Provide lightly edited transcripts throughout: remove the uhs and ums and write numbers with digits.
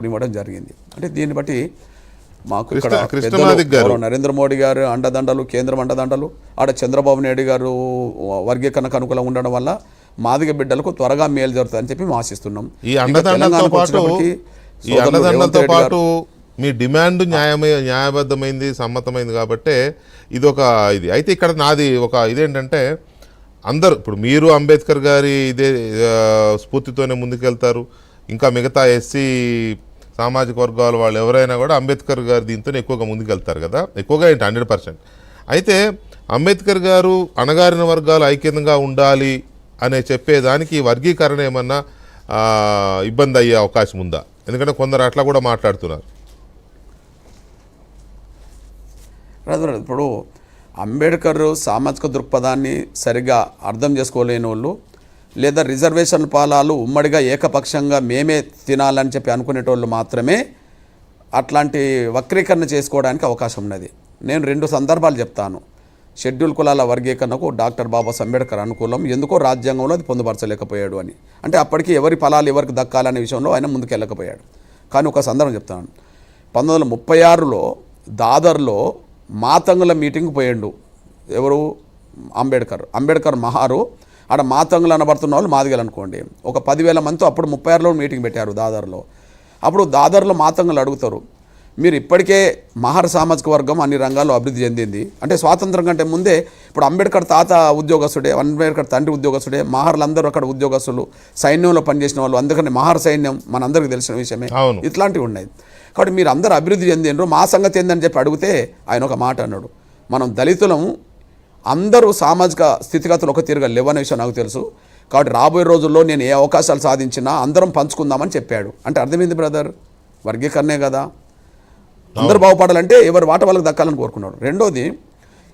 ఇవ్వడం జరిగింది. అంటే దీన్ని బట్టి మాకు ఇక్కడ కృష్ణమాదిక్ నరేంద్ర మోడీ గారు అండదండలు, కేంద్రం అండదండలు, ఆడ చంద్రబాబు నాయుడు గారు వర్గీకరణకు అనుకూలంగా ఉండడం వల్ల మాదిగ బిడ్డలకు త్వరగా మేలు జరుగుతుందని చెప్పి మేము ఆశిస్తున్నాం. ఈ అండదండలతో పాటు మీ డిమాండ్ న్యాయబద్ధమైంది, సమ్మతమైంది కాబట్టి ఇదొక ఇది. అయితే ఇక్కడ నాది ఒక ఇదేంటంటే అందరూ ఇప్పుడు మీరు అంబేద్కర్ గారి ఇదే స్ఫూర్తితోనే ముందుకెళ్తారు. ఇంకా మిగతా ఎస్సీ సామాజిక వర్గాల వాళ్ళు ఎవరైనా కూడా అంబేద్కర్ గారు దీంతో ఎక్కువగా ముందుకెళ్తారు కదా, ఎక్కువగా ఏంటి 100%. అయితే అంబేద్కర్ గారు అణగారిన వర్గాలు ఐక్యంగా ఉండాలి అనే చెప్పేదానికి వర్గీకరణ ఏమన్నా ఇబ్బంది అయ్యే అవకాశం ఉందా? ఎందుకంటే కొందరు అట్లా కూడా మాట్లాడుతున్నారు. ఇప్పుడు అంబేద్కర్ సామాజిక దృక్పథాన్ని సరిగ్గా అర్థం చేసుకోలేని వాళ్ళు, లేదా రిజర్వేషన్ పాలాలు ఉమ్మడిగా ఏకపక్షంగా మేమే తినాలని చెప్పి అనుకునేటోళ్ళు మాత్రమే అట్లాంటి వక్రీకరణ చేసుకోవడానికి అవకాశం ఉన్నది. నేను 2 సందర్భాలు చెప్తాను. షెడ్యూల్ కులాల వర్గీకరణకు డాక్టర్ బాబాసాహెబ్ అంబేద్కర్ అనుకూలం, ఎందుకో రాజ్యాంగంలో అది పొందుపరచలేకపోయాడు అని. అంటే అప్పటికి ఎవరి ఫలాలు ఎవరికి దక్కాలనే విషయంలో ఆయన ముందుకెళ్ళకపోయాడు. కానీ ఒక సందర్భం చెప్తాను. 1936లో దాదర్లో మాతంగుల మీటింగ్ పోయిండు. ఎవరు? అంబేద్కర్ మహారు. ఆడ మాతంగులు అనబడుతున్న వాళ్ళు మాదిగలు అనుకోండి. ఒక 10,000 మందితో అప్పుడు 36లో మీటింగ్ పెట్టారు దాదర్లో. అప్పుడు దాదర్లో మాతంగులు అడుగుతారు, మీరు ఇప్పటికే మహర్ సామాజిక వర్గం అన్ని రంగాల్లో అభివృద్ధి చెందింది, అంటే స్వాతంత్రం కంటే ముందే ఇప్పుడు అంబేద్కర్ తాత ఉద్యోగస్తుడే, అంబేద్కర్ తండ్రి ఉద్యోగస్తుడే, మహర్లందరూ అక్కడ ఉద్యోగస్తులు, సైన్యంలో పనిచేసిన వాళ్ళు, అందుకని మహర్ సైన్యం మనందరికీ తెలిసిన విషయమే. ఇట్లాంటివి ఉన్నాయి. కాబట్టి మీరు అందరూ అభివృద్ధి చెందిండ్రు, మా సంగతి ఏందని చెప్పి అడిగితే ఆయన ఒక మాట అన్నాడు, మనం దళితులం అందరూ సామాజిక స్థితిగతులు ఒక తీరుగా లేవనే విషయం నాకు తెలుసు, కాబట్టి రాబోయే రోజుల్లో నేను ఏ అవకాశాలు సాధించినా అందరం పంచుకుందామని చెప్పాడు. అంటే అర్థమైంది బ్రదర్, వర్గీకరణే కదా, అందరూ బాగుపడాలంటే ఎవరి వాట వాళ్ళకి దక్కాలని కోరుకున్నాడు. రెండోది,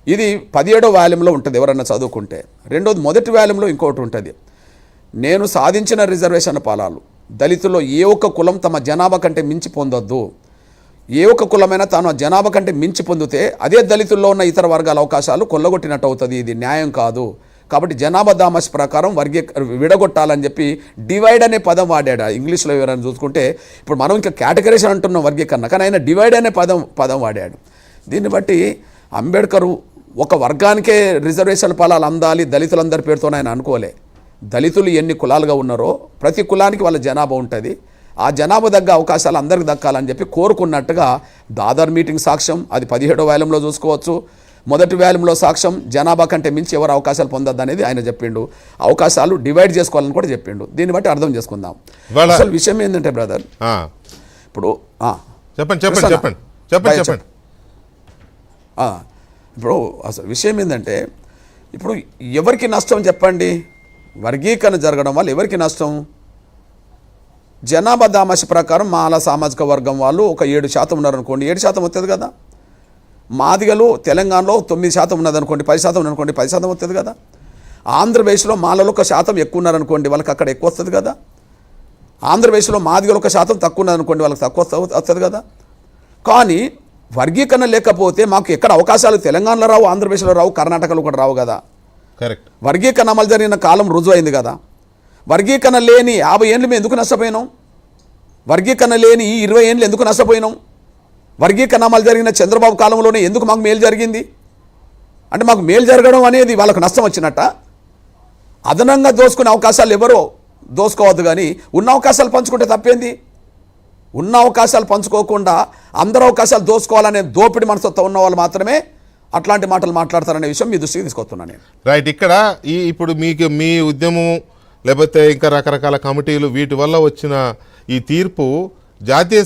ఇది 17వ వాల్యూమ్లో ఉంటుంది ఎవరన్నా చదువుకుంటే. రెండోది, మొదటి వాల్యూమ్లో ఇంకోటి ఉంటుంది, నేను సాధించిన రిజర్వేషన్ పాలాలు దళితుల్లో ఏ ఒక్క కులం తమ జనాభా కంటే మించి పొందొద్దు, ఏ ఒక్క కులమైనా తాను జనాభా కంటే మించి పొందితే అదే దళితుల్లో ఉన్న ఇతర వర్గాల అవకాశాలు కొల్లగొట్టినట్టు అవుతుంది, ఇది న్యాయం కాదు, కాబట్టి జనాభా దామస్ ప్రకారం విడగొట్టాలని చెప్పి డివైడ్ అనే పదం వాడాడు. ఇంగ్లీష్లో ఎవరైనా చూసుకుంటే ఇప్పుడు మనం ఇంకా కేటగరీషన్ అంటున్నాం వర్గీకరణ, కానీ ఆయన డివైడ్ అనే పదం వాడాడు. దీన్ని బట్టి అంబేద్కర్ ఒక వర్గానికే రిజర్వేషన్ ఫలాలు అందాలి దళితులందరి పేరుతో ఆయన అనుకోలే. దళితులు ఎన్ని కులాలుగా ఉన్నారో ప్రతి కులానికి వాళ్ళ జనాభా ఉంటుంది, ఆ జనాభా దగ్గర అవకాశాలు అందరికి దక్కాలని చెప్పి కోరుకున్నట్టుగా దాదర్ మీటింగ్ సాక్ష్యం, అది 17వ వాల్యూమ్లో చూసుకోవచ్చు. మొదటి వాల్యూమ్లో సాక్ష్యం, జనాభా కంటే మించి ఎవరు అవకాశాలు పొందొద్దు అనేది ఆయన చెప్పిండు, అవకాశాలు డివైడ్ చేసుకోవాలని కూడా చెప్పిండు. దీన్ని బట్టి అర్థం చేసుకుందాం. అసలు విషయం ఏంటంటే బ్రదర్, ఇప్పుడు ఇప్పుడు అసలు విషయం ఏంటంటే, ఇప్పుడు ఎవరికి నష్టం చెప్పండి? వర్గీకరణ జరగడం వల్ల ఎవరికి నష్టం? జనాభా దామాష ప్రకారం మాల సామాజిక వర్గం వాళ్ళు ఒక 7% ఉన్నారనుకోండి, 7% వస్తుంది కదా. మాదిగలు తెలంగాణలో 9% ఉన్నదనుకోండి, 10% ఉన్నదనుకోండి, 10% వస్తుంది కదా. ఆంధ్రప్రదేశ్లో మాలలో 1% ఎక్కువ ఉన్నారనుకోండి, వాళ్ళకి అక్కడ ఎక్కువ వస్తుంది కదా. ఆంధ్రప్రదేశ్లో మాదిగలు 1% తక్కువ ఉన్నదనుకోండి, వాళ్ళకి తక్కువ వస్తుంది కదా. కానీ వర్గీకరణ లేకపోతే మాకు ఎక్కడ అవకాశాలు తెలంగాణలో రావు, ఆంధ్రప్రదేశ్లో రావు, కర్ణాటకలో కూడా రావు కదా. కరెక్ట్. వర్గీకరణ అమలు జరిగిన కాలం రుజువు అయింది కదా. వర్గీకరణ లేని 50 ఏళ్ళు మేము ఎందుకు నష్టపోయినాం? వర్గీకరణ లేని ఈ 20 ఏళ్ళు ఎందుకు నష్టపోయినాం? వర్గీకరణ అమలు జరిగిన చంద్రబాబు కాలంలోనే ఎందుకు మాకు మేలు జరిగింది? అంటే మాకు మేలు జరగడం అనేది వాళ్ళకు నష్టం వచ్చినట్ట? అదనంగా దోసుకునే అవకాశాలు ఎవరో దోసుకోవద్దు, కానీ ఉన్న అవకాశాలు పంచుకుంటే తప్పేంది? ఉన్న అవకాశాలు పంచుకోకుండా అందరూ అవకాశాలు దోసుకోవాలనే దోపిడి మనసుతో ఉన్న వాళ్ళు మాత్రమే అట్లాంటి మాటలు మాట్లాడతారనే విషయం మీ దృష్టికి తీసుకొస్తున్నాను నేను. రైట్. ఇక్కడ ఇప్పుడు మీకు మీ ఉద్యమం లేకపోతే ఇంకా రకరకాల కమిటీలు వీటి వల్ల వచ్చిన ఈ తీర్పు జాతీయ